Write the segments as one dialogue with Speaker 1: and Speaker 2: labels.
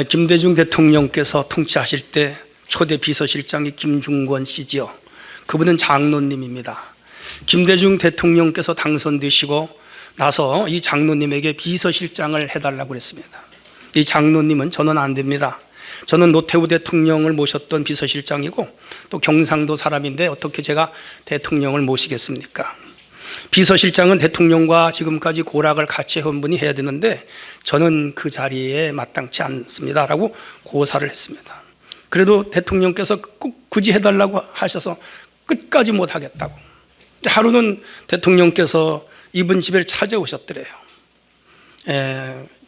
Speaker 1: 김대중 대통령께서 통치하실 때 초대 비서실장이 김중권 씨지요. 그분은 장로님입니다. 김대중 대통령께서 당선되시고 나서 이 장로님에게 비서실장을 해달라고 그랬습니다. 이 장로님은 저는 안 됩니다. 저는 노태우 대통령을 모셨던 비서실장이고 또 경상도 사람인데 어떻게 제가 대통령을 모시겠습니까? 비서실장은 대통령과 지금까지 고락을 같이 해온 분이 해야 되는데 저는 그 자리에 마땅치 않습니다 라고 고사를 했습니다. 그래도 대통령께서 꼭 굳이 해달라고 하셔서 끝까지 못하겠다고. 하루는 대통령께서 이분 집에 찾아오셨더래요.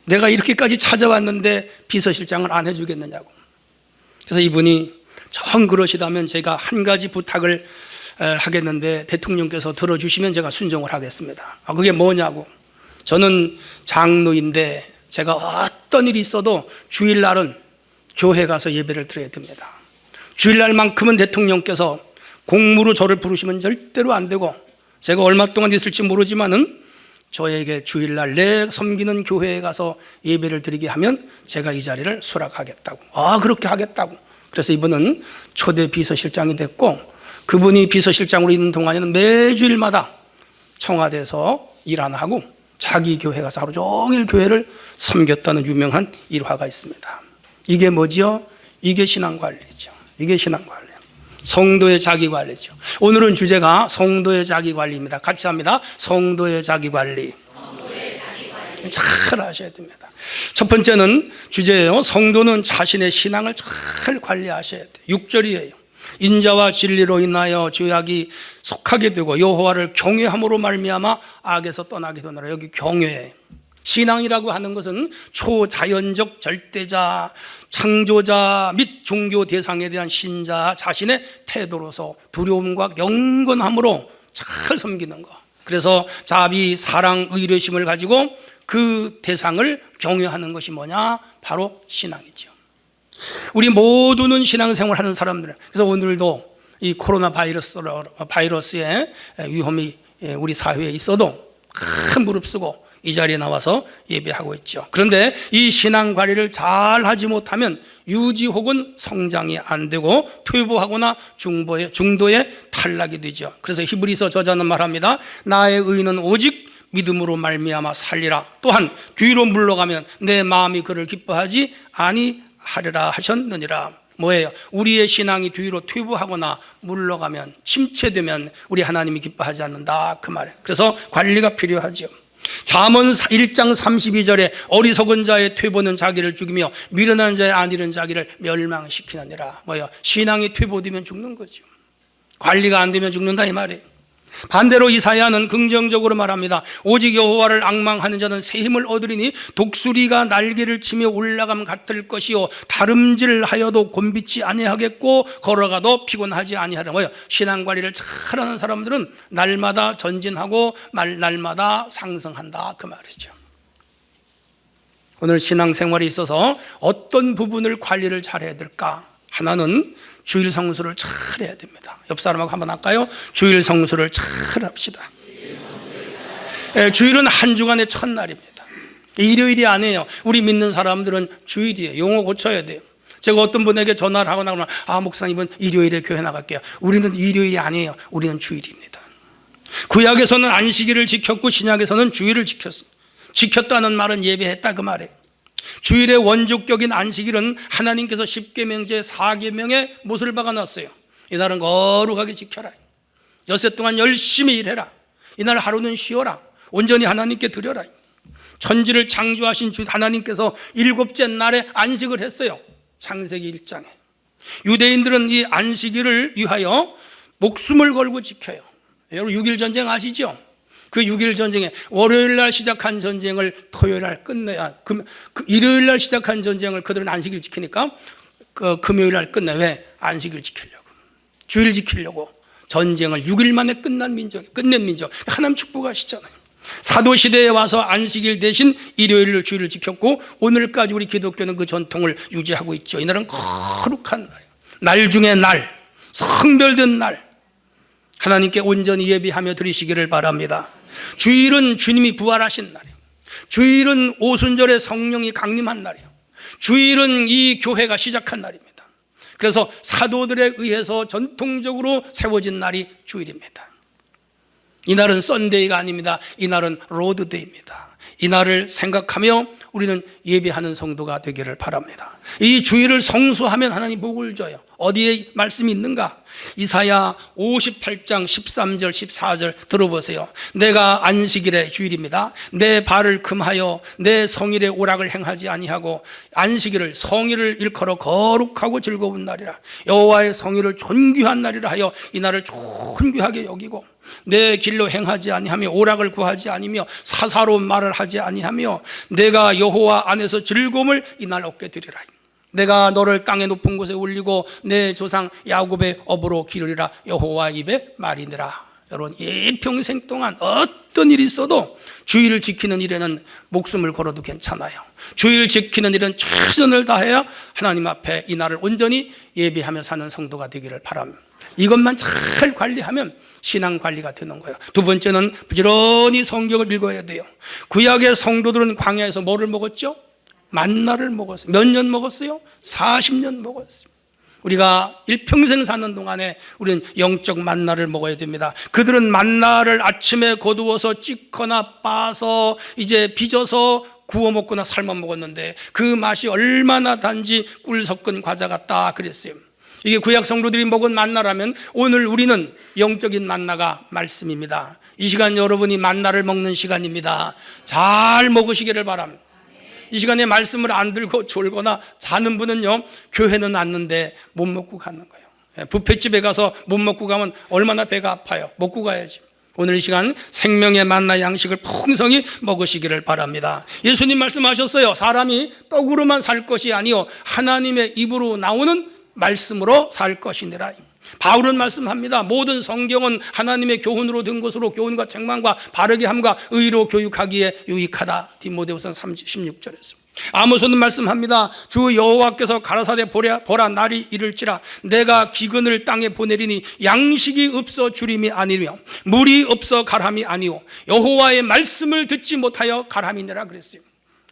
Speaker 1: 내가 이렇게까지 찾아왔는데 비서실장을 안 해주겠느냐고. 그래서 이분이 정 그러시다면 제가 한 가지 부탁을 하겠는데 대통령께서 들어주시면 제가 순종을 하겠습니다. 그게 뭐냐고. 저는 장로인데 제가 어떤 일이 있어도 주일날은 교회 가서 예배를 드려야 됩니다. 주일날만큼은 대통령께서 공무로 저를 부르시면 절대로 안 되고, 제가 얼마 동안 있을지 모르지만은 저에게 주일날 내 섬기는 교회에 가서 예배를 드리게 하면 제가 이 자리를 수락하겠다고. 그렇게 하겠다고. 그래서 이분은 초대 비서실장이 됐고, 그분이 비서실장으로 있는 동안에는 매주일마다 청와대에서 일 안 하고 자기 교회 가서 하루 종일 교회를 섬겼다는 유명한 일화가 있습니다. 이게 뭐지요? 이게 신앙관리죠. 이게 신앙관리. 성도의 자기관리죠. 오늘은 주제가 성도의 자기관리입니다. 같이 합니다. 성도의 자기관리. 잘 아셔야 됩니다. 첫 번째는 주제예요. 성도는 자신의 신앙을 잘 관리하셔야 돼요. 6절이에요. 인자와 진리로 인하여 죄악이 속하게 되고 여호와를 경외함으로 말미암아 악에서 떠나게 되노라. 여기 경외. 신앙이라고 하는 것은 초자연적 절대자, 창조자 및 종교 대상에 대한 신자 자신의 태도로서 두려움과 경건함으로 잘 섬기는 것. 그래서 자비, 사랑, 의뢰심을 가지고 그 대상을 경외하는 것이 뭐냐? 바로 신앙이죠. 우리 모두는 신앙생활 하는 사람들. 그래서 오늘도 이 코로나 바이러스의 위험이 우리 사회에 있어도 큰 무릅쓰고 이 자리에 나와서 예배하고 있죠. 그런데 이 신앙 관리를 잘 하지 못하면 유지 혹은 성장이 안 되고 퇴보하거나 중도에 탈락이 되죠. 그래서 히브리서 저자는 말합니다. 나의 의는 오직 믿음으로 말미암아 살리라. 또한 뒤로 물러가면 내 마음이 그를 기뻐하지 아니하리라 하셨느니라. 뭐예요? 우리의 신앙이 뒤로 퇴보하거나 물러가면, 침체되면 우리 하나님이 기뻐하지 않는다, 그 말이에요. 그래서 관리가 필요하죠. 잠언 1장 32절에 어리석은 자의 퇴보는 자기를 죽이며 미련한 자의 안일은 자기를 멸망시키느니라. 뭐예요? 신앙이 퇴보되면 죽는 거죠. 관리가 안 되면 죽는다, 이 말이에요. 반대로 이사야는 긍정적으로 말합니다. 오직 여호와를 앙망하는 자는 새 힘을 얻으리니 독수리가 날개를 치며 올라감 같을 것이요 다름질하여도 곤비치 아니하겠고 걸어가도 피곤하지 아니하리라. 뭐예요? 신앙관리를 잘하는 사람들은 날마다 전진하고 날마다 상승한다, 그 말이죠. 오늘 신앙생활에 있어서 어떤 부분을 관리를 잘해야 될까? 하나는 주일 성수를 잘 해야 됩니다. 옆 사람하고 한번 할까요? 주일 성수를 잘 합시다. 주일은 한 주간의 첫날입니다. 일요일이 아니에요. 우리 믿는 사람들은 주일이에요. 용어 고쳐야 돼요. 제가 어떤 분에게 전화를 하거나 그러면 목사님은 일요일에 교회 나갈게요. 우리는 일요일이 아니에요. 우리는 주일입니다. 구약에서는 안식일을 지켰고 신약에서는 주일을 지켰습니다. 지켰다는 말은 예배했다, 그 말이에요. 주일의 원조격인 안식일은 하나님께서 십계명제 4계명에 못을 박아놨어요. 이날은 거룩하게 지켜라. 엿새 동안 열심히 일해라. 이날 하루는 쉬어라. 온전히 하나님께 드려라. 천지를 창조하신 주 하나님께서 7째 날에 안식을 했어요. 창세기 1장에. 유대인들은 이 안식일을 위하여 목숨을 걸고 지켜요. 여러분 6.1 전쟁 아시죠? 그 6.1 전쟁에 월요일 날 시작한 전쟁을 토요일 날 끝내야, 일요일 날 시작한 전쟁을 그들은 안식일 지키니까 금요일 날 끝내. 왜? 안식일 지키려고. 주일 지키려고. 전쟁을 6일 만에 끝낸 민족. 하나님 축복하시잖아요. 사도시대에 와서 안식일 대신 일요일을 주일을 지켰고 오늘까지 우리 기독교는 그 전통을 유지하고 있죠. 이날은 거룩한 날이에요. 날 중에 날, 성별된 날, 하나님께 온전히 예비하며 드리시기를 바랍니다. 주일은 주님이 부활하신 날이에요. 주일은 오순절에 성령이 강림한 날이에요. 주일은 이 교회가 시작한 날입니다. 그래서 사도들에 의해서 전통적으로 세워진 날이 주일입니다. 이날은 썬데이가 아닙니다. 이날은 로드데이입니다. 이 날을 생각하며 우리는 예배하는 성도가 되기를 바랍니다. 이 주일을 성수하면 하나님 복을 줘요. 어디에 말씀이 있는가? 이사야 58장 13절 14절 들어보세요. 내가 안식일의 주일입니다. 내 발을 금하여 내 성일의 오락을 행하지 아니하고 안식일을 성일을 일컬어 거룩하고 즐거운 날이라. 여호와의 성일을 존귀한 날이라 하여 이 날을 존귀하게 여기고 내 길로 행하지 아니하며 오락을 구하지 아니며 사사로운 말을 하지 아니하며 내가 여호와 안에서 즐거움을 이 날 얻게 되리라. 내가 너를 땅의 높은 곳에 올리고 내 조상 야곱의 업으로 기르리라. 여호와 입의 말이니라. 여러분, 이 평생 동안 어떤 일이 있어도 주일을 지키는 일에는 목숨을 걸어도 괜찮아요. 주일을 지키는 일은 최선을 다해야 하나님 앞에 이 날을 온전히 예배하며 사는 성도가 되기를 바랍니다. 이것만 잘 관리하면 신앙 관리가 되는 거예요. 두 번째는 부지런히 성경을 읽어야 돼요. 구약의 성도들은 광야에서 뭐를 먹었죠? 만나를 먹었어요. 몇 년 먹었어요? 40년 먹었어요. 우리가 일평생 사는 동안에 우리는 영적 만나를 먹어야 됩니다. 그들은 만나를 아침에 거두어서 찢거나 빻아서 이제 빚어서 구워 먹거나 삶아 먹었는데 그 맛이 얼마나 단지 꿀 섞은 과자 같다 그랬어요. 이게 구약 성도들이 먹은 만나라면 오늘 우리는 영적인 만나가 말씀입니다. 이 시간 여러분이 만나를 먹는 시간입니다. 잘 먹으시기를 바랍니다. 이 시간에 말씀을 안 들고 졸거나 자는 분은요, 교회는 왔는데 못 먹고 가는 거예요. 뷔페집에 가서 못 먹고 가면 얼마나 배가 아파요. 먹고 가야지. 오늘 이 시간 생명의 만나 양식을 풍성히 먹으시기를 바랍니다. 예수님 말씀하셨어요. 사람이 떡으로만 살 것이 아니요 하나님의 입으로 나오는 말씀으로 살 것이니라. 바울은 말씀합니다. 모든 성경은 하나님의 교훈으로 된 것으로 교훈과 책망과 바르게 함과 의로 교육하기에 유익하다. 디모데후서 16절에서. 아모스는 말씀합니다. 주 여호와께서 가라사대 보라 날이 이를지라 내가 기근을 땅에 보내리니 양식이 없어 주림이 아니며 물이 없어 가람이 아니오 여호와의 말씀을 듣지 못하여 가람이니라 그랬어요.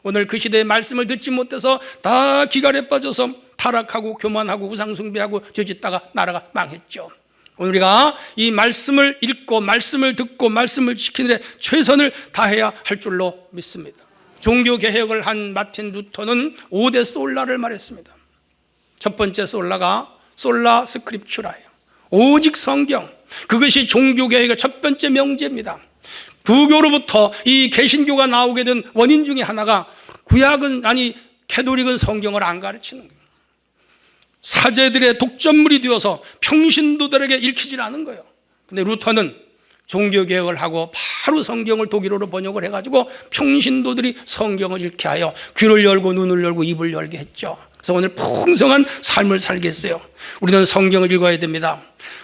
Speaker 1: 오늘 그 시대의 말씀을 듣지 못해서 다 기갈에 빠져서 타락하고 교만하고 우상숭배하고 죄짓다가 나라가 망했죠. 오늘 우리가 이 말씀을 읽고 말씀을 듣고 말씀을 지키는 데 최선을 다해야 할 줄로 믿습니다. 종교개혁을 한 마틴 루터는 5대 솔라를 말했습니다. 첫 번째 솔라가 솔라 스크립추라예요. 오직 성경. 그것이 종교개혁의 첫 번째 명제입니다. 부교로부터 이 개신교가 나오게 된 원인 중에 하나가 구약은 캐톨릭은 성경을 안 가르치는 거예요. 사제들의 독점물이 되어서 평신도들에게 읽히질 않은 거예요. 근데 루터는 종교개혁을 하고 바로 성경을 독일어로 번역을 해가지고 평신도들이 성경을 읽게 하여 귀를 열고 눈을 열고 입을 열게 했죠. 그래서 오늘 풍성한 삶을 살게 했어요. 우리는 성경을 읽어야 됩니다.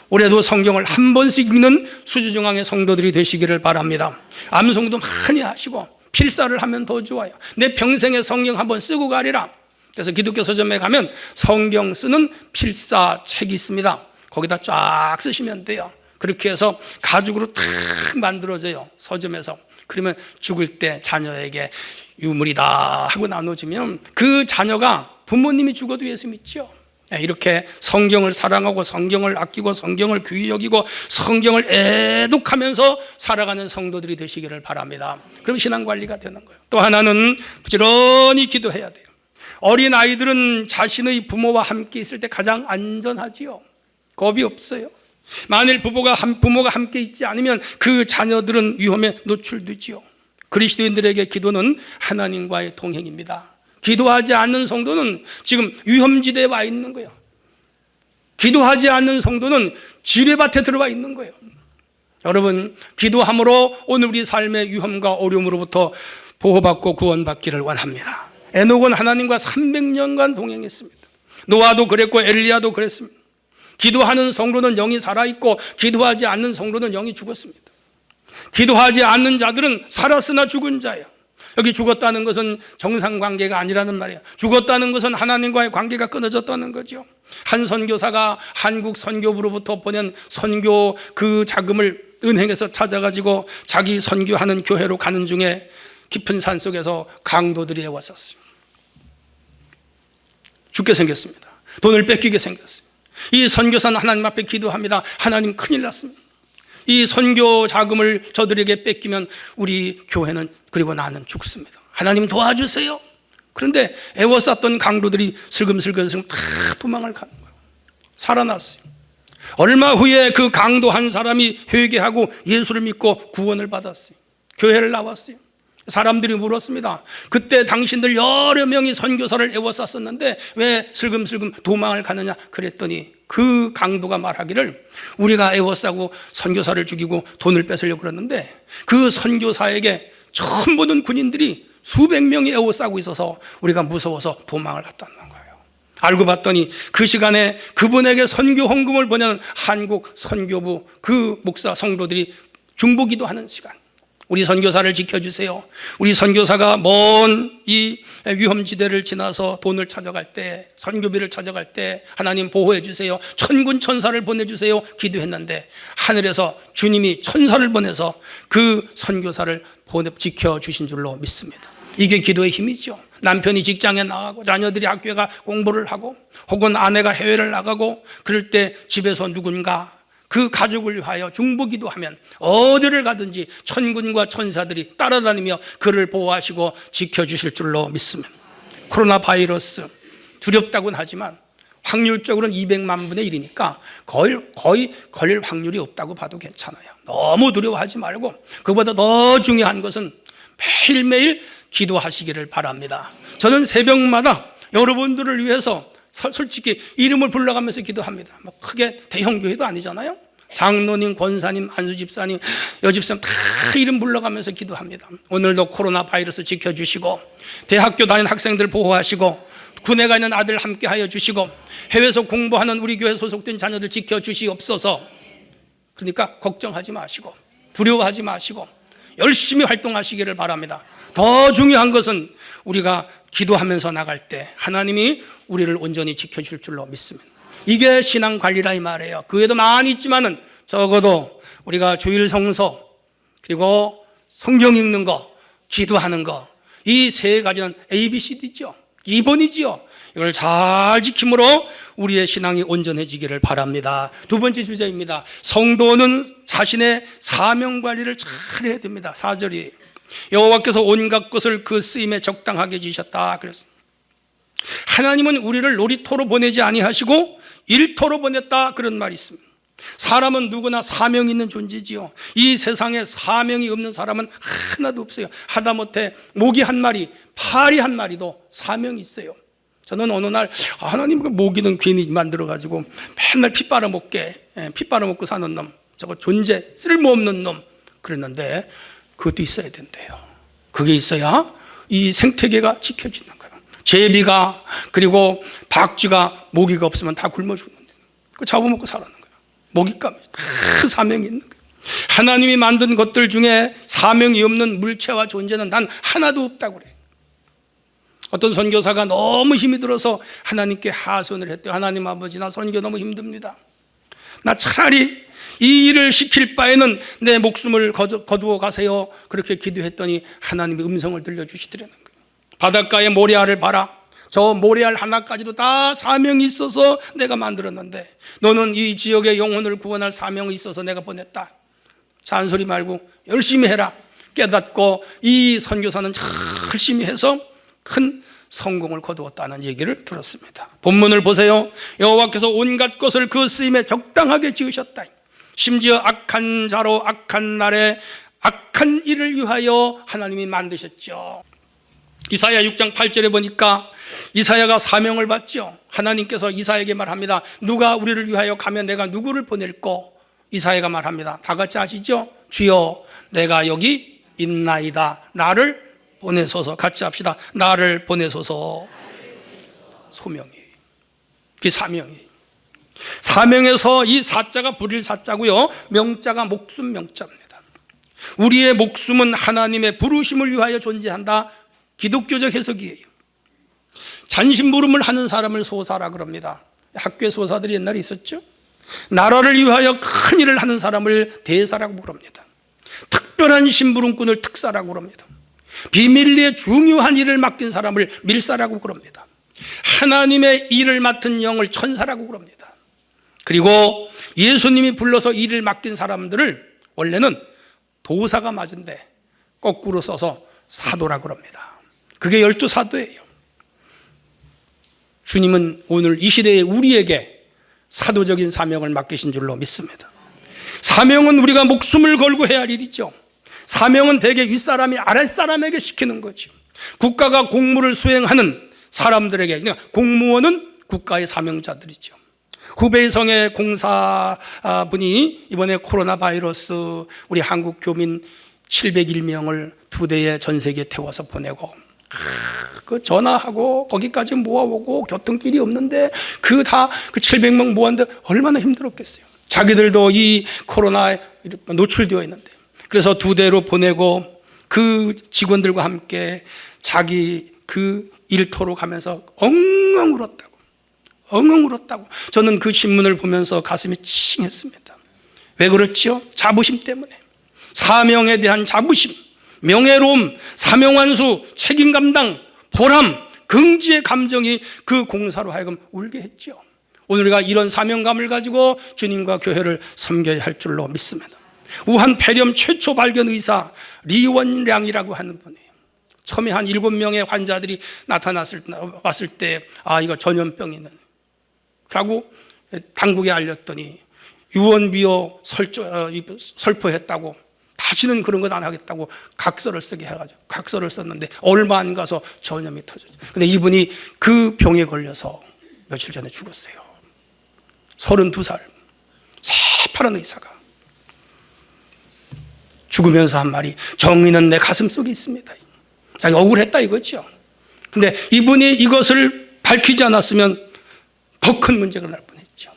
Speaker 1: 올해도 성경을 한 번씩 읽는 수주중앙의 성도들이 되시기를 바랍니다. 암송도 많이 하시고 필사를 하면 더 좋아요. 내 평생에 성경 한번 쓰고 가리라. 그래서 기독교 서점에 가면 성경 쓰는 필사책이 있습니다. 거기다 쫙 쓰시면 돼요. 그렇게 해서 가죽으로 탁 만들어져요. 서점에서. 그러면 죽을 때 자녀에게 유물이다 하고 나눠주면 그 자녀가 부모님이 죽어도 예수 믿죠. 이렇게 성경을 사랑하고 성경을 아끼고 성경을 귀히 여기고 성경을 애독하면서 살아가는 성도들이 되시기를 바랍니다. 그럼 신앙관리가 되는 거예요. 또 하나는 부지런히 기도해야 돼요. 어린 아이들은 자신의 부모와 함께 있을 때 가장 안전하지요. 겁이 없어요. 만일 부모가 함께 있지 않으면 그 자녀들은 위험에 노출되지요. 그리스도인들에게 기도는 하나님과의 동행입니다. 기도하지 않는 성도는 지금 위험지대에 와 있는 거예요. 기도하지 않는 성도는 지뢰밭에 들어와 있는 거예요. 여러분, 기도함으로 오늘 우리 삶의 위험과 어려움으로부터 보호받고 구원받기를 원합니다. 에녹은 하나님과 300년간 동행했습니다. 노아도 그랬고 엘리야도 그랬습니다. 기도하는 성도는 영이 살아있고 기도하지 않는 성도는 영이 죽었습니다. 기도하지 않는 자들은 살았으나 죽은 자예요. 여기 죽었다는 것은 정상관계가 아니라는 말이에요. 죽었다는 것은 하나님과의 관계가 끊어졌다는 거죠. 한 선교사가 한국 선교부로부터 보낸 선교 그 자금을 은행에서 찾아가지고 자기 선교하는 교회로 가는 중에 깊은 산 속에서 강도들이 왔었어요. 죽게 생겼습니다. 돈을 뺏기게 생겼어요. 이 선교사는 하나님 앞에 기도합니다. 하나님, 큰일 났습니다. 이 선교 자금을 저들에게 뺏기면 우리 교회는, 그리고 나는 죽습니다. 하나님 도와주세요. 그런데 애워쌌던 강도들이 슬금슬금 다 도망을 가는 거예요. 살아났어요. 얼마 후에 그 강도 한 사람이 회개하고 예수를 믿고 구원을 받았어요. 교회를 나왔어요. 사람들이 물었습니다. 그때 당신들 여러 명이 선교사를 애워쌌었는데 왜 슬금슬금 도망을 가느냐 그랬더니, 그 강도가 말하기를 우리가 애워싸고 선교사를 죽이고 돈을 뺏으려고 그랬는데 그 선교사에게 처음 보는 군인들이 수백 명이 애워싸고 있어서 우리가 무서워서 도망을 갔다는 거예요. 알고 봤더니 그 시간에 그분에게 선교 헌금을 보내는 한국 선교부 그 목사 성도들이 중보기도 하는 시간, 우리 선교사를 지켜주세요. 우리 선교사가 먼 이 위험지대를 지나서 돈을 찾아갈 때, 선교비를 찾아갈 때 하나님 보호해 주세요, 천군 천사를 보내주세요 기도했는데 하늘에서 주님이 천사를 보내서 그 선교사를 지켜주신 줄로 믿습니다. 이게 기도의 힘이죠. 남편이 직장에 나가고 자녀들이 학교에 가 공부를 하고 혹은 아내가 해외를 나가고 그럴 때 집에서 누군가 그 가족을 위하여 중보기도하면 어디를 가든지 천군과 천사들이 따라다니며 그를 보호하시고 지켜주실 줄로 믿습니다. 코로나 바이러스 두렵다고는 하지만 확률적으로는 200만 분의 1이니까 거의 걸릴 확률이 없다고 봐도 괜찮아요. 너무 두려워하지 말고, 그보다 더 중요한 것은 매일매일 기도하시기를 바랍니다. 저는 새벽마다 여러분들을 위해서 솔직히 이름을 불러가면서 기도합니다. 뭐 크게 대형 교회도 아니잖아요. 장로님, 권사님, 안수집사님, 여집사님 다 이름 불러가면서 기도합니다. 오늘도 코로나 바이러스 지켜주시고, 대학교 다니는 학생들 보호하시고, 군에 가 있는 아들 함께하여 주시고, 해외에서 공부하는 우리 교회 소속된 자녀들 지켜주시옵소서. 그러니까 걱정하지 마시고 두려워하지 마시고 열심히 활동하시기를 바랍니다. 더 중요한 것은 우리가 기도하면서 나갈 때 하나님이 우리를 온전히 지켜줄 줄로 믿습니다. 이게 신앙관리라 이 말이에요. 그 외에도 많이 있지만은 적어도 우리가 주일 성서, 그리고 성경 읽는 거, 기도하는 거, 이 세 가지는 ABCD죠. 기본이지요. 이걸 잘 지킴으로 우리의 신앙이 온전해지기를 바랍니다. 두 번째 주제입니다. 성도는 자신의 사명 관리를 잘 해야 됩니다. 4절이 여호와께서 온갖 것을 그 쓰임에 적당하게 지셨다 그랬습니다. 하나님은 우리를 놀이터로 보내지 아니하시고 일터로 보냈다, 그런 말이 있습니다. 사람은 누구나 사명이 있는 존재지요. 이 세상에 사명이 없는 사람은 하나도 없어요. 하다못해 모기 한 마리, 파리 한 마리도 사명이 있어요. 저는 어느 날 하나님, 그 모기는 괜히 만들어가지고 맨날 피 빨아먹고 사는 놈, 저거 존재 쓸모없는 놈 그랬는데, 그것도 있어야 된대요. 그게 있어야 이 생태계가 지켜지는 거예요. 제비가, 그리고 박쥐가 모기가 없으면 다 굶어 죽는데, 그 잡아먹고 살아는 거예요. 먹잇감이 다 사명이 있는 거예요. 하나님이 만든 것들 중에 사명이 없는 물체와 존재는 난 하나도 없다고 그래요. 어떤 선교사가 너무 힘이 들어서 하나님께 하소연을 했대요. 하나님 아버지, 나 선교 너무 힘듭니다. 나 차라리 이 일을 시킬 바에는 내 목숨을 거두어 가세요. 그렇게 기도했더니 하나님의 음성을 들려주시더라는 거예요. 바닷가에 모래알을 봐라. 저 모래알 하나까지도 다 사명이 있어서 내가 만들었는데 너는 이 지역의 영혼을 구원할 사명이 있어서 내가 보냈다. 잔소리 말고 열심히 해라. 깨닫고 이 선교사는 열심히 해서 큰 성공을 거두었다는 얘기를 들었습니다. 본문을 보세요. 여호와께서 온갖 것을 그 쓰임에 적당하게 지으셨다. 심지어 악한 자로 악한 날에 악한 일을 위하여 하나님이 만드셨죠. 이사야 6장 8절에 보니까 이사야가 사명을 받죠. 하나님께서 이사야에게 말합니다. 누가 우리를 위하여 가면 내가 누구를 보낼꼬? 이사야가 말합니다. 다 같이 아시죠? 주여, 내가 여기 있나이다. 나를 보내소서. 같이 합시다. 나를 보내소서. 소명이, 그 사명이. 사명에서 이 사자가 부릴 사자고요, 명자가 목숨 명자입니다. 우리의 목숨은 하나님의 부르심을 위하여 존재한다. 기독교적 해석이에요. 잔심부름을 하는 사람을 소사라 그럽니다. 학교에 소사들이 옛날에 있었죠. 나라를 위하여 큰 일을 하는 사람을 대사라고 그럽니다. 특별한 심부름꾼을 특사라고 그럽니다. 비밀리에 중요한 일을 맡긴 사람을 밀사라고 그럽니다. 하나님의 일을 맡은 영을 천사라고 그럽니다. 그리고 예수님이 불러서 일을 맡긴 사람들을 원래는 도사가 맞은데 거꾸로 써서 사도라고 그럽니다. 그게 12사도예요. 주님은 오늘 이 시대에 우리에게 사도적인 사명을 맡기신 줄로 믿습니다. 사명은 우리가 목숨을 걸고 해야 할 일이죠. 사명은 대개 윗사람이 아랫사람에게 시키는 거죠. 국가가 공무를 수행하는 사람들에게, 그러니까 공무원은 국가의 사명자들이죠. 후베이성의 공사분이 이번에 코로나 바이러스 우리 한국 교민 701명을 2대에 전 세계에 태워서 보내고, 그 전화하고 거기까지 모아오고 교통길이 없는데 그 700명 모았는데 얼마나 힘들었겠어요. 자기들도 이 코로나에 노출되어 있는데, 그래서 2대로 보내고 그 직원들과 함께 자기 그 일터로 가면서 엉엉 울었다고. 저는 그 신문을 보면서 가슴이 칭했습니다. 왜 그렇지요? 자부심 때문에. 사명에 대한 자부심, 명예로움, 사명완수, 책임 감당, 보람, 긍지의 감정이 그 공사로 하여금 울게 했죠. 오늘 우리가 이런 사명감을 가지고 주님과 교회를 섬겨야 할 줄로 믿습니다. 우한 폐렴 최초 발견 의사 리원량이라고 하는 분이에요. 처음에 한 7명의 환자들이 왔을 때 이거 전염병이네 라고 당국에 알렸더니 유언비어 설포했다고, 다시는 그런 것 안 하겠다고 각서를 쓰게 해가지고 각서를 썼는데 얼마 안 가서 전염이 터졌죠. 근데 이분이 그 병에 걸려서 며칠 전에 죽었어요. 32살 새파란 의사가 죽으면서 한 말이, 정의는 내 가슴 속에 있습니다. 자기 억울했다 이거죠. 근데 이분이 이것을 밝히지 않았으면 더 큰 문제가 날 뻔했죠.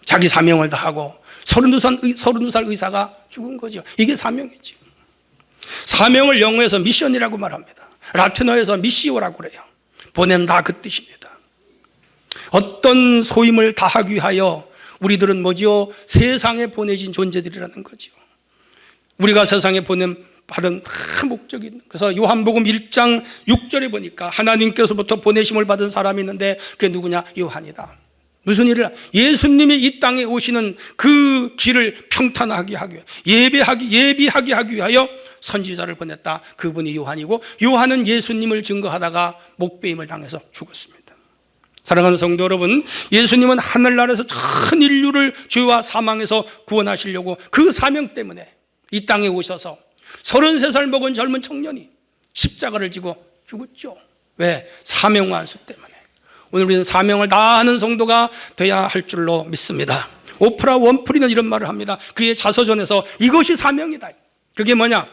Speaker 1: 자기 사명을 다하고 32살 의사가 죽은 거죠. 이게 사명이죠. 사명을 영어에서 미션이라고 말합니다. 라틴어에서 미시오라고 그래요. 보낸다 그 뜻입니다. 어떤 소임을 다하기 위하여 우리들은 뭐지요? 세상에 보내진 존재들이라는 거죠. 우리가 세상에 받은 목적이 있는. 그래서 요한복음 1장 6절에 보니까 하나님께서부터 보내심을 받은 사람이 있는데 그게 누구냐? 요한이다. 무슨 일을? 예수님이 이 땅에 오시는 그 길을 평탄하게 하기 위하여, 예비하게 하기 위하여 선지자를 보냈다. 그분이 요한이고, 요한은 예수님을 증거하다가 목배임을 당해서 죽었습니다. 사랑하는 성도 여러분, 예수님은 하늘나라에서 전 인류를 죄와 사망에서 구원하시려고 그 사명 때문에 이 땅에 오셔서 33살 먹은 젊은 청년이 십자가를 지고 죽었죠. 왜? 사명완수 때문에. 오늘 우리는 사명을 다하는 성도가 돼야 할 줄로 믿습니다. 오프라 원프리는 이런 말을 합니다. 그의 자서전에서 이것이 사명이다. 그게 뭐냐?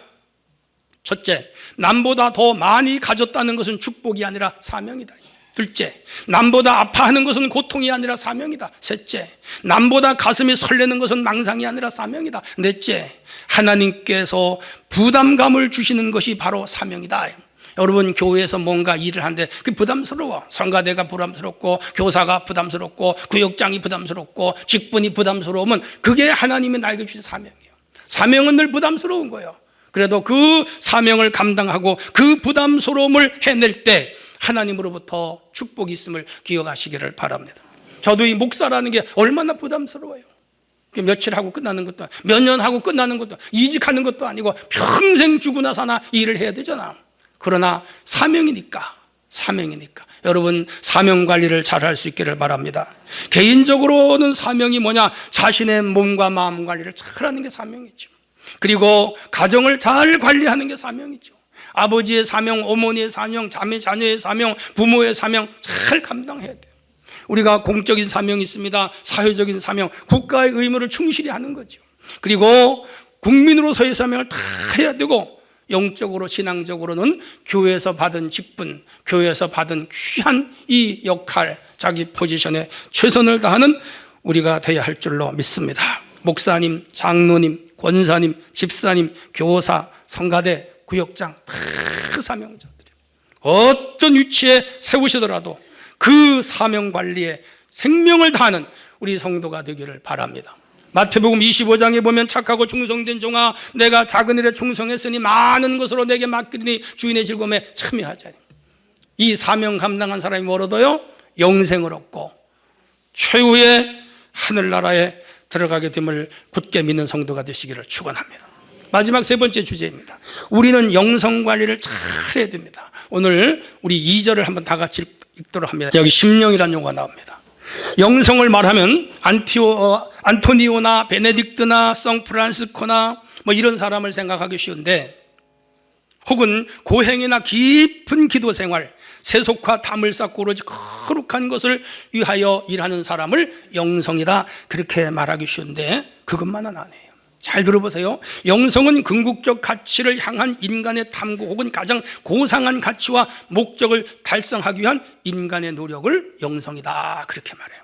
Speaker 1: 첫째, 남보다 더 많이 가졌다는 것은 축복이 아니라 사명이다. 둘째, 남보다 아파하는 것은 고통이 아니라 사명이다. 셋째, 남보다 가슴이 설레는 것은 망상이 아니라 사명이다. 넷째, 하나님께서 부담감을 주시는 것이 바로 사명이다. 여러분, 교회에서 뭔가 일을 하는데 그게 부담스러워. 성가대가 부담스럽고, 교사가 부담스럽고, 구역장이 부담스럽고, 직분이 부담스러우면 그게 하나님이 나에게 주신 사명이에요. 사명은 늘 부담스러운 거예요. 그래도 그 사명을 감당하고 그 부담스러움을 해낼 때 하나님으로부터 축복이 있음을 기억하시기를 바랍니다. 저도 이 목사라는 게 얼마나 부담스러워요. 며칠 하고 끝나는 것도 아니고, 몇 년 하고 끝나는 것도 아니고, 이직하는 것도 아니고 평생 죽으나 사나 일을 해야 되잖아. 그러나 사명이니까 여러분, 사명 관리를 잘 할 수 있기를 바랍니다. 개인적으로는 사명이 뭐냐? 자신의 몸과 마음 관리를 잘 하는 게 사명이죠. 그리고 가정을 잘 관리하는 게 사명이죠. 아버지의 사명, 어머니의 사명, 자녀의 사명, 부모의 사명 잘 감당해야 돼요. 우리가 공적인 사명이 있습니다. 사회적인 사명, 국가의 의무를 충실히 하는 거죠. 그리고 국민으로서의 사명을 다 해야 되고, 영적으로 신앙적으로는 교회에서 받은 직분, 교회에서 받은 귀한 이 역할, 자기 포지션에 최선을 다하는 우리가 되어야 할 줄로 믿습니다. 목사님, 장로님, 권사님, 집사님, 교사, 성가대, 구역장 다 사명자들이에요. 어떤 위치에 세우시더라도 그 사명 관리에 생명을 다하는 우리 성도가 되기를 바랍니다. 마태복음 25장에 보면 착하고 충성된 종아, 내가 작은 일에 충성했으니 많은 것으로 내게 맡기리니 주인의 즐거움에 참여하자. 이 사명 감당한 사람이 뭘 얻어요? 영생을 얻고 최후의 하늘나라에 들어가게 됨을 굳게 믿는 성도가 되시기를 축원합니다. 마지막 세 번째 주제입니다. 우리는 영성 관리를 잘 해야 됩니다. 오늘 우리 2절을 한번 다 같이 읽도록 합니다. 여기 심령이라는 용어가 나옵니다. 영성을 말하면 안토니오나 베네딕트나 성프란시스코나 뭐 이런 사람을 생각하기 쉬운데, 혹은 고행이나 깊은 기도 생활, 세속화 담을 쌓고 오로지 거룩한 것을 위하여 일하는 사람을 영성이다 그렇게 말하기 쉬운데, 그것만은 아니에요. 잘 들어보세요. 영성은 궁극적 가치를 향한 인간의 탐구 혹은 가장 고상한 가치와 목적을 달성하기 위한 인간의 노력을 영성이다 그렇게 말해요.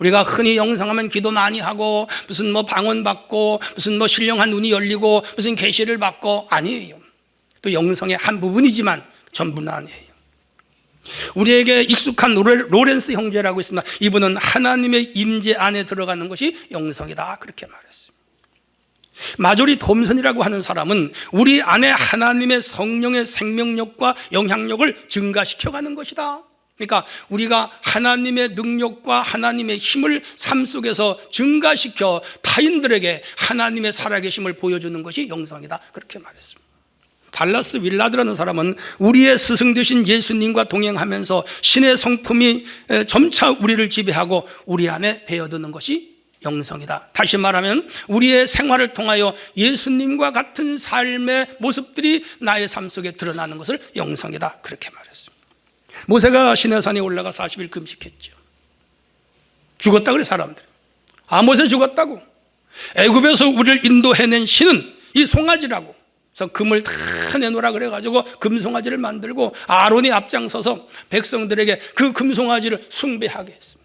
Speaker 1: 우리가 흔히 영성하면 기도 많이 하고 무슨 뭐 방언 받고 무슨 뭐 신령한 눈이 열리고 무슨 계시를 받고, 아니에요. 또 영성의 한 부분이지만 전부는 아니에요. 우리에게 익숙한 로렌스 형제라고 있습니다. 이분은 하나님의 임재 안에 들어가는 것이 영성이다 그렇게 말했어요. 마조리 톰슨이라고 하는 사람은 우리 안에 하나님의 성령의 생명력과 영향력을 증가시켜가는 것이다. 그러니까 우리가 하나님의 능력과 하나님의 힘을 삶 속에서 증가시켜 타인들에게 하나님의 살아계심을 보여주는 것이 영성이다 그렇게 말했습니다. 달라스 윌라드라는 사람은 우리의 스승 되신 예수님과 동행하면서 신의 성품이 점차 우리를 지배하고 우리 안에 배어드는 것이 영성이다. 다시 말하면 우리의 생활을 통하여 예수님과 같은 삶의 모습들이 나의 삶 속에 드러나는 것을 영성이다 그렇게 말했습니다. 모세가 시내산에 올라가 40일 금식했죠. 죽었다 그래 사람들이. 모세 죽었다고. 애굽에서 우리를 인도해낸 신은 이 송아지라고. 그래서 금을 다 내놓으라 그래가지고 금송아지를 만들고 아론이 앞장서서 백성들에게 그 금송아지를 숭배하게 했습니다.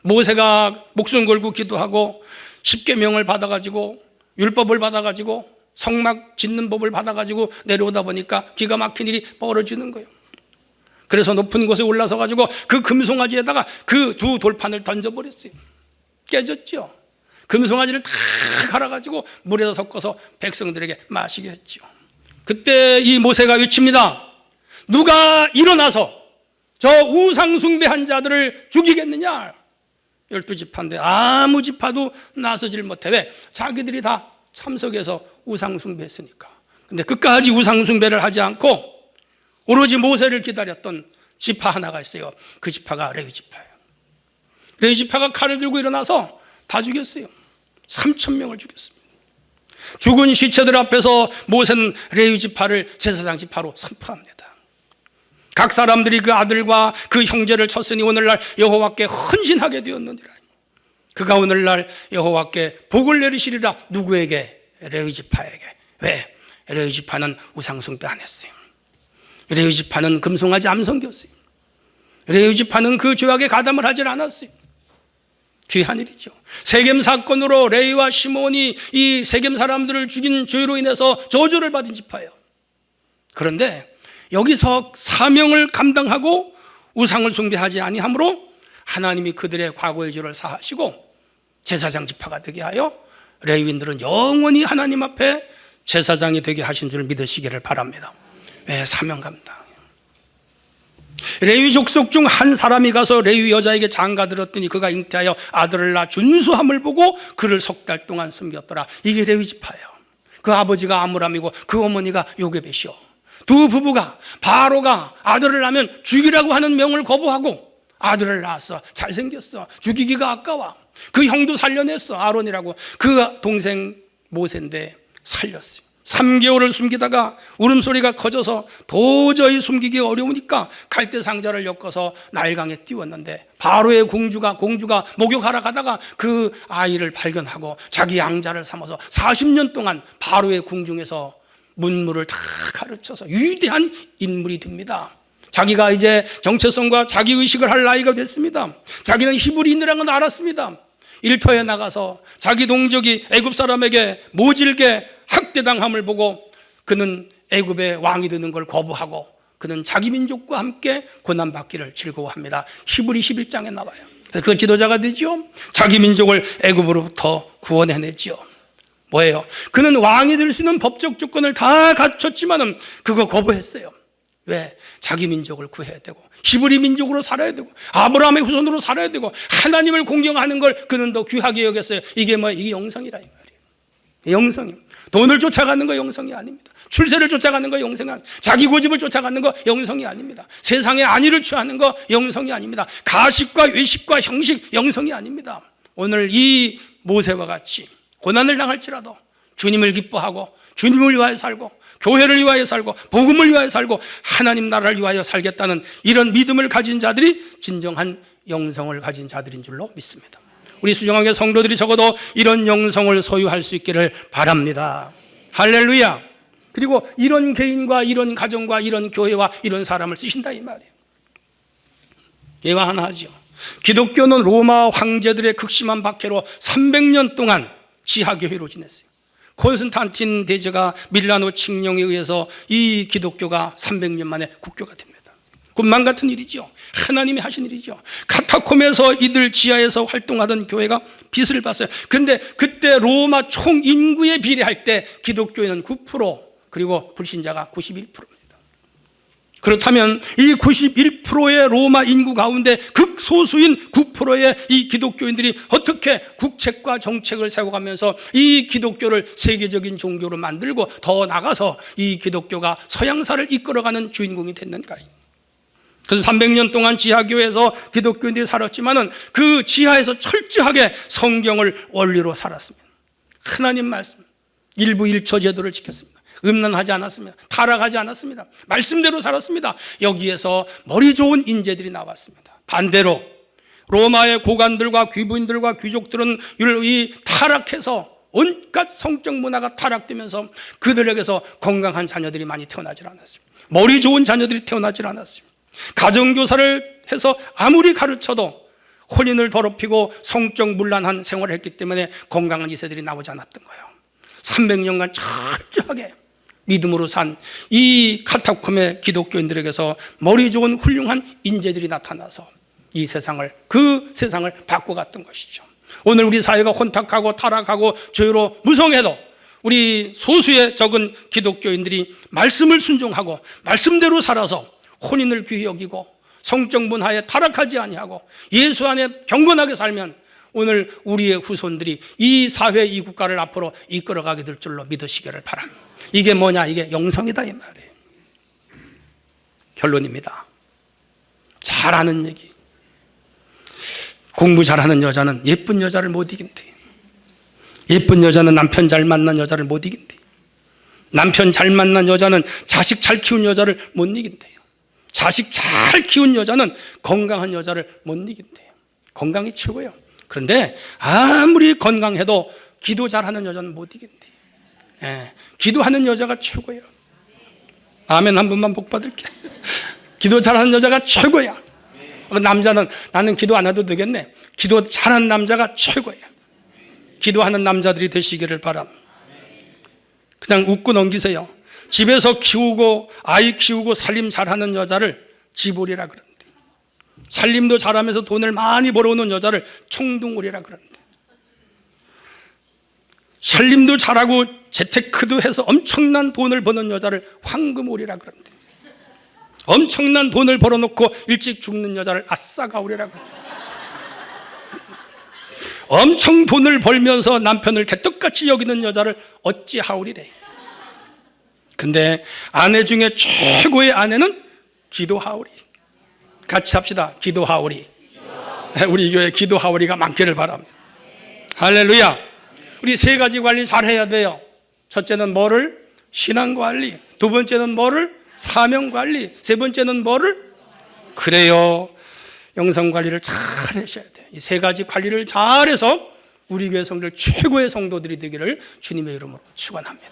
Speaker 1: 모세가 목숨 걸고 기도하고 십계명을 받아가지고 율법을 받아가지고 성막 짓는 법을 받아가지고 내려오다 보니까 기가 막힌 일이 벌어지는 거예요. 그래서 높은 곳에 올라서 가지고 그 금송아지에다가 그 두 돌판을 던져버렸어요. 깨졌죠. 금송아지를 다 갈아가지고 물에다 섞어서 백성들에게 마시게 했죠. 그때 이 모세가 외칩니다. 누가 일어나서 저 우상숭배한 자들을 죽이겠느냐. 12지파인데 아무 지파도 나서질 못해. 왜? 자기들이 다 참석해서 우상숭배했으니까. 근데 끝까지 우상숭배를 하지 않고 오로지 모세를 기다렸던 지파 하나가 있어요. 그 지파가 레위 지파예요. 레위 지파가 칼을 들고 일어나서 다 죽였어요. 3,000명을 죽였습니다. 죽은 시체들 앞에서 모세는 레위 지파를 제사장 지파로 선포합니다. 각 사람들이 그 아들과 그 형제를 쳤으니 오늘날 여호와께 헌신하게 되었느니라. 그가 오늘날 여호와께 복을 내리시리라. 누구에게? 레위 지파에게. 왜? 레위 지파는 우상숭배 안 했어요. 레위 지파는 금송아지 안 섬겼어요. 레위 지파는 그 죄악에 가담을 하질 않았어요. 귀한 일이죠. 세겜 사건으로 레위와 시몬이 이 세겜 사람들을 죽인 죄로 인해서 저주를 받은 지파예요. 그런데 여기서 사명을 감당하고 우상을 숭배하지 아니하므로 하나님이 그들의 과거의 죄를 사하시고 제사장 지파가 되게 하여 레위인들은 영원히 하나님 앞에 제사장이 되게 하신 줄 믿으시기를 바랍니다. 왜? 사명 감당. 레위 족속 중 한 사람이 가서 레위 여자에게 장가 들었더니 그가 잉태하여 아들을 낳아 준수함을 보고 그를 3달 동안 숨겼더라. 이게 레위 지파예요. 그 아버지가 아므람이고 그 어머니가 요게벳이요. 두 부부가 바로가 아들을 낳으면 죽이라고 하는 명을 거부하고 아들을 낳았어. 잘생겼어. 죽이기가 아까워. 그 형도 살려냈어. 아론이라고. 그 동생 모세인데 살렸어요. 3개월을 숨기다가 울음소리가 커져서 도저히 숨기기 어려우니까 갈대 상자를 엮어서 나일강에 띄웠는데 바로의 공주가 목욕하러 가다가 그 아이를 발견하고 자기 양자를 삼아서 40년 동안 바로의 궁중에서 문물을 다 가르쳐서 위대한 인물이 됩니다. 자기가 이제 정체성과 자기의식을 할 나이가 됐습니다. 자기는 히브리인이라는 걸 알았습니다. 일터에 나가서 자기 동족이 애굽 사람에게 모질게 학대당함을 보고 그는 애굽의 왕이 되는 걸 거부하고 그는 자기 민족과 함께 고난받기를 즐거워합니다. 히브리 11장에 나와요. 그 지도자가 되죠. 자기 민족을 애굽으로부터 구원해내죠. 뭐예요? 그는 왕이 될 수 있는 법적 조건을 다 갖췄지만은 그거 거부했어요. 왜? 자기 민족을 구해야 되고 히브리 민족으로 살아야 되고 아브라함의 후손으로 살아야 되고 하나님을 공경하는 걸 그는 더 귀하게 여겼어요. 이게 이게 영성이라 이 말이에요. 영성이. 돈을 쫓아가는 거 영성이 아닙니다. 출세를 쫓아가는 거 영성이 아닙니다. 자기 고집을 쫓아가는 거 영성이 아닙니다. 세상의 안위를 취하는 거 영성이 아닙니다. 가식과 외식과 형식 영성이 아닙니다. 오늘 이 모세와 같이 고난을 당할지라도 주님을 기뻐하고 주님을 위하여 살고 교회를 위하여 살고 복음을 위하여 살고 하나님 나라를 위하여 살겠다는 이런 믿음을 가진 자들이 진정한 영성을 가진 자들인 줄로 믿습니다. 우리 수정학교 성도들이 적어도 이런 영성을 소유할 수 있기를 바랍니다. 할렐루야. 그리고 이런 개인과 이런 가정과 이런 교회와 이런 사람을 쓰신다 이 말이에요. 예화 하나 하죠. 기독교는 로마 황제들의 극심한 박해로 300년 동안 지하교회로 지냈어요. 콘스탄틴 대제가 밀라노 칙령에 의해서 이 기독교가 300년 만에 국교가 됩니다. 꿈만 같은 일이죠. 하나님이 하신 일이죠. 카타콤에서 이들 지하에서 활동하던 교회가 빚을 봤어요. 근데 그때 로마 총 인구에 비례할 때 기독교회는 9% 그리고 불신자가 91%입니다. 그렇다면 이 91%의 로마 인구 가운데 극소수인 9%의 이 기독교인들이 어떻게 국책과 정책을 세워가면서 이 기독교를 세계적인 종교로 만들고 더 나가서 이 기독교가 서양사를 이끌어가는 주인공이 됐는가? 그래서 300년 동안 지하교회에서 기독교인들이 살았지만은 그 지하에서 철저하게 성경을 원리로 살았습니다. 하나님 말씀, 일부 일처 제도를 지켰습니다. 음란하지 않았습니다. 타락하지 않았습니다. 말씀대로 살았습니다. 여기에서 머리 좋은 인재들이 나왔습니다. 반대로 로마의 고관들과 귀부인들과 귀족들은 이 타락해서 온갖 성적 문화가 타락되면서 그들에게서 건강한 자녀들이 많이 태어나질 않았습니다. 머리 좋은 자녀들이 태어나질 않았습니다. 가정교사를 해서 아무리 가르쳐도 혼인을 더럽히고 성적 문란한 생활을 했기 때문에 건강한 이세들이 나오지 않았던 거예요. 300년간 철저하게 믿음으로 산 이 카타콤의 기독교인들에게서 머리 좋은 훌륭한 인재들이 나타나서 이 세상을, 그 세상을 바꿔갔던 것이죠. 오늘 우리 사회가 혼탁하고 타락하고 죄로 무성해도 우리 소수의 적은 기독교인들이 말씀을 순종하고 말씀대로 살아서 혼인을 귀히 여기고 성적 문화에 타락하지 아니하고 예수 안에 경건하게 살면 오늘 우리의 후손들이 이 사회, 이 국가를 앞으로 이끌어가게 될 줄로 믿으시기를 바랍니다. 이게 뭐냐? 이게 영성이다 이 말이에요. 결론입니다. 잘하는 얘기. 공부 잘하는 여자는 예쁜 여자를 못 이긴대. 예쁜 여자는 남편 잘 만난 여자를 못 이긴대. 남편 잘 만난 여자는 자식 잘 키운 여자를 못 이긴대요. 자식 잘 키운 여자는 건강한 여자를 못 이긴대요. 건강이 최고예요. 그런데 아무리 건강해도 기도 잘하는 여자는 못 이긴대요. 기도하는 여자가 최고예요. 아멘 한 번만 복 받을게. 기도 잘하는 여자가 최고야. 남자는 나는 기도 안 해도 되겠네. 기도 잘하는 남자가 최고야. 기도하는 남자들이 되시기를 바랍니다. 그냥 웃고 넘기세요. 집에서 키우고 아이 키우고 살림 잘하는 여자를 지볼이라 그러는데, 살림도 잘하면서 돈을 많이 벌어오는 여자를 총둥오리라 그러는데, 살림도 잘하고 재테크도 해서 엄청난 돈을 버는 여자를 황금오리라 그러는데, 엄청난 돈을 벌어놓고 일찍 죽는 여자를 아싸가오리라 그러는데, 엄청 돈을 벌면서 남편을 개떡같이 여기는 여자를 어찌하오리래. 근데 아내 중에 최고의 아내는 기도하오리. 같이 합시다. 기도하오리. 우리 교회 기도하오리가 많기를 바랍니다. 할렐루야. 우리 세 가지 관리 잘 해야 돼요. 첫째는 뭐를? 신앙관리. 두 번째는 뭐를? 사명관리. 세 번째는 뭐를? 그래요. 영성관리를 잘 하셔야 돼요. 이 세 가지 관리를 잘해서 우리 교회 성도들 최고의 성도들이 되기를 주님의 이름으로 축원합니다.